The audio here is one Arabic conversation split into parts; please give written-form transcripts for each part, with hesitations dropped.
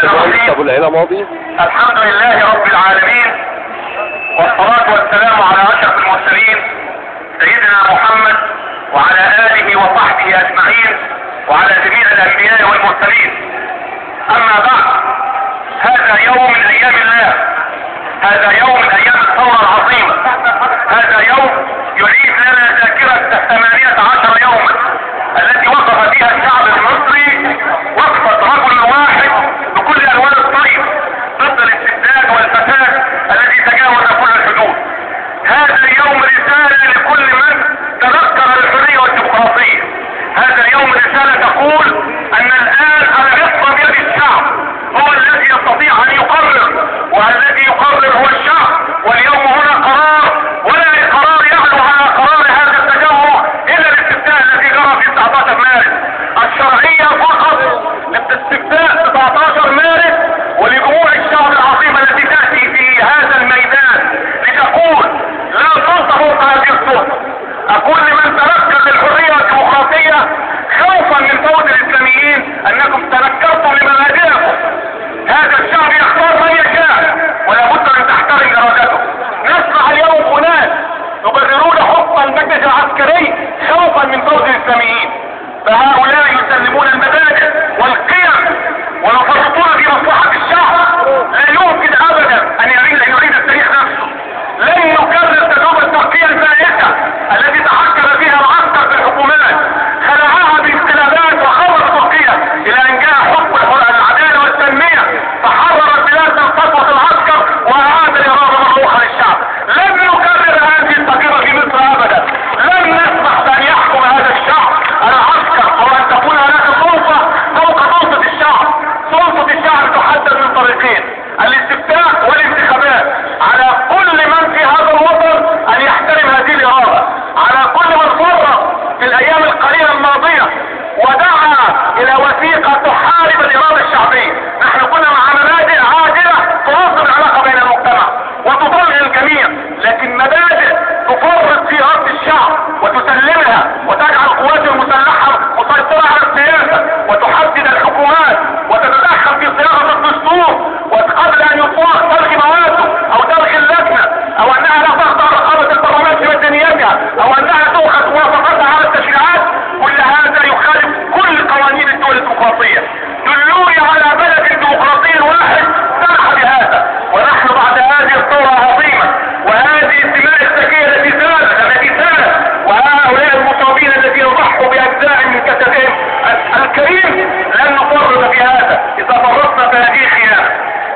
ابو العلا ماضي. الحمد لله رب العالمين، والصلاة والسلام على اشرف المرسلين سيدنا محمد وعلى اله وصحبه اجمعين وعلى جميع الانبياء والمرسلين. اما بعد، هذا يوم من ايام الله، هذا يوم من ايام الثورة العظيمة، هذا يوم يعيد لنا ذاكرة 18 يوما التي وقف فيها الشعب المصري وقفة رجل واحد بكل الوان الطيب ضد الاستبداد والفساد الذي تجاوز كل الحدود. هذا اليوم رسالة لكل من تذكر الحرية والديمقراطية. هذا اليوم رسالة تقول ان الان العصمة بيد الشعب، هو الذي يستطيع ان يقرر، والذي يقرر هو الشعب. واليوم هنا قرار، ولا قرار يعلو على قرار هذا التجمع الا الاستفتاء الذي جرى في 19 مارس. الشرعية فقط لاستفتاء 19 مارس ولجموع الشعب العظيم التي تأتي في هذا الميدان لتقول لا تنطق هذه السلطة. اقول لمن تنكر للحرية والديمقراطية خوفا من فوز الاسلاميين انكم تنكرتم لمبادئكم. هذا الشعب يختار من يشاء ولا بد ان تحترم ارادته. نسمع اليوم اناس يبررون حكم المجلس العسكري خوفا من فوز الاسلاميين، فهؤلاء يسلمون المبادئ والقيم ويفرطون في مصلحة الشعب. لا يمكن ابدا ان يعيد التاريخ نفسه. لن يكرر تجربة تركيا الفائتة التي تحكم فيها العسكر في الحكومات، خلعها بانقلابات وخرج تركيا الى ان جاء حكم العدالة والتنمية فحرر البلاد من سطوة العسكر واعاد الاراده مطروحة للشعب. لن نكرر هذه التجربة في مصر ابدا. لن نسمح بان يحكم هذا الشعب العسكر وان تكون هناك سلطة فوق سلطة الشعب. سلطة الشعب تحدد من طريقين: الاستفتاء والانتخابات. على كل من في هذا الوطن ان يحترم هذه الاراده، على كل من فرط في الايام القليله الماضيه ودعا الى وثيقه تحارب الاراده الشعبيه. نحن كنا مع مبادئ عادله تنظم العلاقه بين المجتمع وتطمئن الجميع، لكن مبادئ تفرط في ارض الشعب وتسلمها وتجعل القوات المسلحه مسيطره على السياسه وتحدد الحكومات وتتدخل في صياغه الدستور وقبل ان يطلق تلغي مواده او تلغي اللجنه او انها لا تخضع رقابه البرلمان في ميزانيتها او انها تؤخذ موافقتها على التشريعات. كل هذا يخالف كل قوانين الدول الديمقراطيه. دلوني على بلد ديمقراطي واحد سمح بهذا. ونحن بعد هذه الثوره العظيمه وهذه الدماء الزكيه التي سالت وهؤلاء المصابين الذين ضحوا باجزاء من كتفهم الكريم لن نفرط في هذا. اذا فرطنا فهذه خيانه.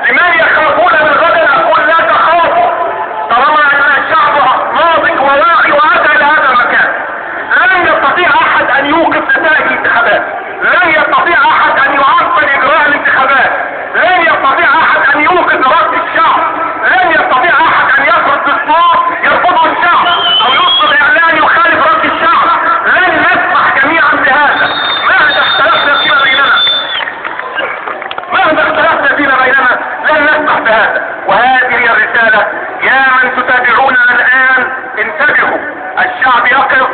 لمن يخافون من غدا اقول لا تخافوا، طالما ان الشعب ناضج وواعي واتى الى هذا المكان. لن يستطيع احد ان يوقف نتائج الانتخابات، لن يستطيع احد ان يعطل اجراء الانتخابات، لن يستطيع احد ان يوقف رد الشعب، لن يستطيع احد ان يفرض دستور يرفضه الشعب او يصدر اعلان يخالف رد الشعب. لن نسمح جميعا بهذا مهما اختلفنا فيما بيننا، لن نسمح بهذا. وهذه هي الرسالة. يا من تتابعوننا الآن انتبهوا، الشعب يقف.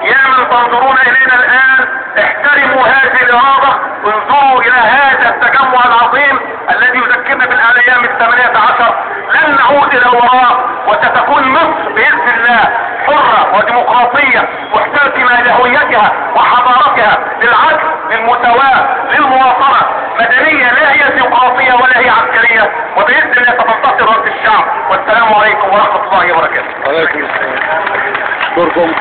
يا من تنظرون إلينا الآن احترموا هذه الإرادة، انظروا إلى هذا التجمع العظيم الذي يذكرنا بالأيام 18. لن نعود إلى الوراء، وستكون مصر بإذن الله حرة وديمقراطية محترمة لهويتها وحضارتها، للعدل، للمساواة، للمواطنة، مدنية لا هي ديمقراطية ولا هي عسكرية، وبإذن الله ستنتصر رد الشعب. والسلام عليكم ورحمة الله وبركاته. عليكم السلام. اشكركم.